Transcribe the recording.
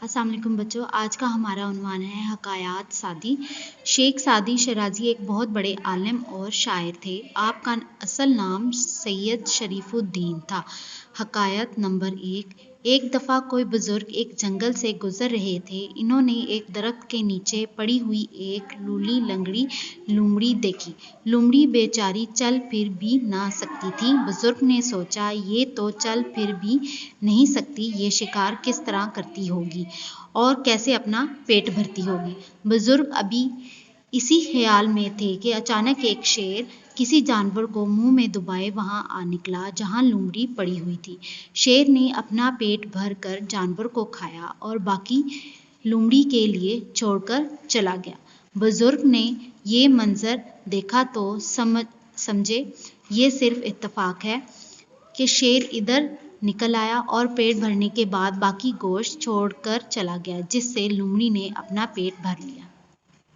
अस्सलाम वालेकुम बच्चों, आज का हमारा उन्वान है हकायात सादी। शेख सादी शराजी एक बहुत बड़े आलिम और शायर थे। आपका असल नाम सैयद शरीफुद्दीन था। हकायत नंबर एक दफ़ा कोई बुज़ुर्ग एक जंगल से गुज़र रहे थे। इन्होंने एक दरख्त के नीचे पड़ी हुई एक लूली लंगड़ी लोमड़ी देखी। लोमड़ी बेचारी चल फिर भी ना सकती थी। बुज़ुर्ग ने सोचा, ये तो चल फिर भी नहीं सकती, ये शिकार किस तरह करती होगी और कैसे अपना पेट भरती होगी। बुजुर्ग अभी इसी ख्याल में थे कि अचानक एक शेर किसी जानवर को मुंह में दबाए वहां आ निकला जहां लोमड़ी पड़ी हुई थी। शेर ने अपना पेट भर कर जानवर को खाया और बाकी लोमड़ी के लिए छोड़कर चला गया। बुजुर्ग ने ये मंजर देखा तो समझे ये सिर्फ इत्तेफाक है कि शेर इधर निकल आया और पेट भरने के बाद बाकी गोश्त छोड़कर चला गया, जिससे लोमड़ी ने अपना पेट भर लिया।